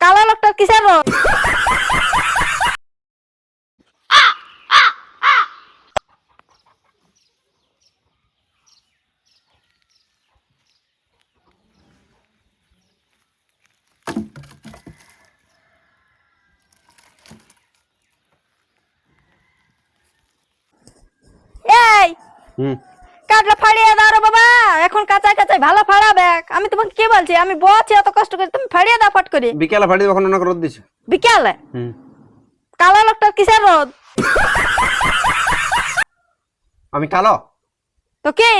কালো লোকটার কিসের রোদ? এই কাটলা ফাড়িয়ে দাও রে বাবা, এখন কাঁচা কাঁচাই ভালো ফাড়াবে। আমি তোমাকে কি বলছি, আমি বলছি এত কষ্ট করে, তুমি ফাড়িয়ে দাও ফট করে। বিকেলে ফাড়ি এখন অনেক রোদ দিছে। বিকেলে কালো লোকটার কিসের রোদ? আমি কালো? তো কি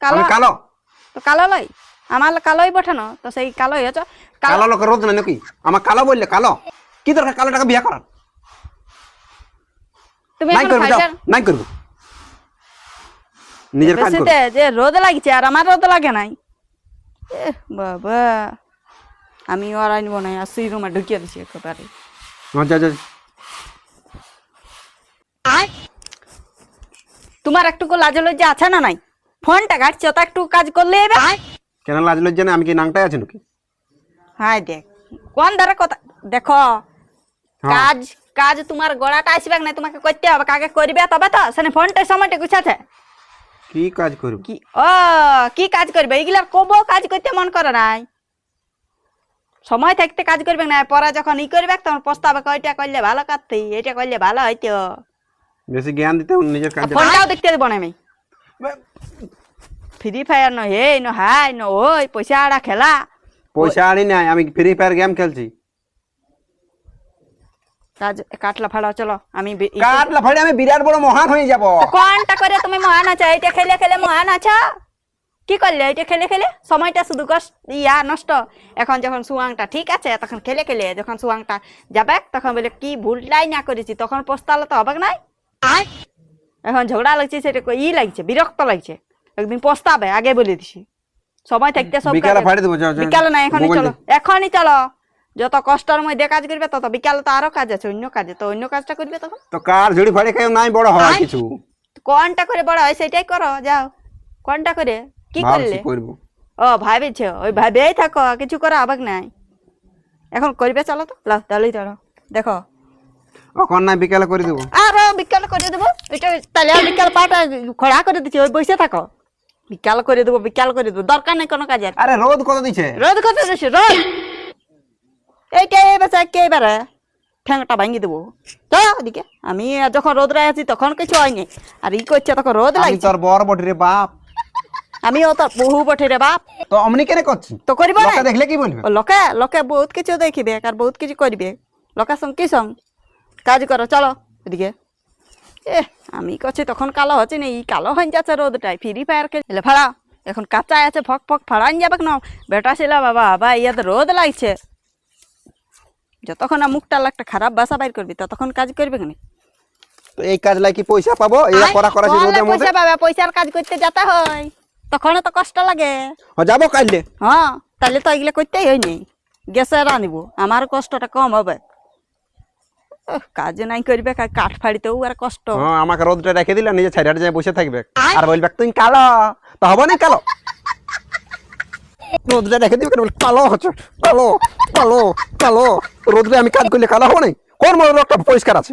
কালো? আমি কালো? তো কালো লাই, আমার কালোই পাঠানো, তো সেই কালোই হচ্ছে। কালো লোকের রোদ না নাকি? আমার কালো বললে কালো? কি দরকার কালো টাকা বিয়ে করার? তুমি নাই এখন করবে, যাও, ফাইটার নাই করবে। নিজের কাজ করো। বেশিতে যে রোদ লাগছে আর আমার রোদ লাগে নাই। বাবা আমি আর আনব না, আর সেই রুমে ঢুকিয়ে দিছি একেবারে। যা যা। তোমার একটু লাজ লজ্জা আছে না নাই? ফোনটা কাটছো তা একটু কাজ করলে এবার। কেন লাজ লজ্জা না? আমি কি নাংটাই আছি নাকি? হাই দেখ কোন ধারে কথা দেখো। কাজ কাজ তোমার গড়াটা আসবে না, তোমাকে করতে হবে। কাকে করবে তবে তো সেনে ফোনটা সময়টা গুছাছে। কি কাজ করব? কি ও কি কাজ করবে? এগুলা কব কাজ করতে মন করে নাই। সময় থাকতে কাজ করবে না, পরে যখন ই করবে তখন পস্তাবে, ওইটা করলে ভালো কাটতি, এটা করলে ভালো হইতো। বেশি জ্ঞান দিতে নিজের কাজ। ফোনটাও দেখতে দেবো না আমি। ফ্রি ফায়ার ন হে ন হাই ন ওই পয়সা আড়া খেলা। পয়সা আনি নাই, আমি ফ্রি ফায়ার গেম খেলছি। কাজ কাটলা ফাড়াও চলো। আমি কাটলা ফাড়ে আমি বিরাট বড় মহান হয়ে যাব। কোনটা করে তুমি মহান আছো? এইটা খেলে খেলে মহান আছো? কি করলে এইটা খেলে খেলে? সময়টা শুধু ইয়া নষ্ট। এখন যখন সুয়াংটা ঠিক আছে তখন খেলে খেলে, যখন সুয়াংটা যাবে তখন বলে কি ভুলটাই না করেছি, তখন পস্তালে তো হবে নাই। এখন ঝগড়া লাগছে, সেটা ই লাগছে, বিরক্ত লাগছে, একদিন পস্তাবে, আগে বলে দিছি। সময় থাকতে সব বিকালে ফাড়ে দেব। বিকালে না, এখনই চলো, এখনই চলো। যত কষ্টের মধ্যে কাজ করবে তত বিকালে তো আরো কাজ আছে, অন্য কাজে তো অন্য কাজটা করবে তখন। তো কার ঝুড়ি ফাড়ে কেউ নাই বড় হয় কিছু। কোনটা করে বড় হয় সেটাই করো, যাও। কোনটা করে কি করলে? ও ভাবিছ, ওই ভাবেই থাকো, কিছু করা হবে নাই। এখন করবে চলো তো, লাও তাহলেই চলো। দেখো এখন নাই, বিকালে করে দেবো। আরো বিকালে করে দেবো। এটা তাহলে আর বিকাল পাটা খড়া করে দিচ্ছি, ওই বসে থাকো। বিকাল করে দেবো, বিকাল করে দেবো, দরকার নেই কোনো কাজের। আরে রোদ কত দিছে? রোদ কত দিছে? রোদ এইটা এবারে একেবারে ঠ্যাংটা ভাঙিয়ে দেবো। তো ওদিকে আমি যখন রোদরে আছি তখন কিছু হয়নি, আর ই করছে তখন রোদ আমি লাগছে। তোর বড় বটে রে বাপ। আমিও তো বহু বটে রে বাপ। তো অমনি কেন করছি? তো করিব না? লোকে দেখলে কি বলবে? ও লোকে লোকে বহুত কিছু দেখিবে আর বহুত কিছু করবে। লোকের সঙ্গে কি সঙ্গ কাজ করো, চলো এদিকে। আমি করছি তখন কালো হচ্ছে না, ই কালো হয়ে যাচ্ছে রোদটাই। ফ্রি ফায়ার খেলে ফাড়া, এখন কাঁচা আছে, ফক ফক ফাড়ান যাবে না। বেটা ছিল বাবা বা ইয়াতে রোদ লাগছে। যতক্ষণ না মুখটা একটা খারাপ বাসা বাইর করবি ততক্ষণ কাজ করবে কেন? তো এই কাজ লাগি পয়সা পাবো? এরা করা করা ছিল রোদের মধ্যে। পয়সা পাবে, পয়সার কাজ করতে যেতে হয়, তখন তো কষ্ট লাগে। যাবো কাইলে। হ্যাঁ তাহলে তো এগুলো করতেই হয়নি, গ্যাসে রানিব, আমার কষ্টটা কম হবে। কাজ নাই করবে, কাঠ ফাড়িতেও আর কষ্ট। হ্যাঁ আমাকে রোদটা রেখে দিলে নিজে ছাইড়াটা যায় বসে থাকবে আর বলবে তুই কালো। তো হবে না কালো? রোদটা রেখে দিবে, কালো হচ্ছে, কালো কালো কালো। রোদে আমি কাজ করলে কালো হবো না? কোন মনে লোকটা পরিষ্কার আছে?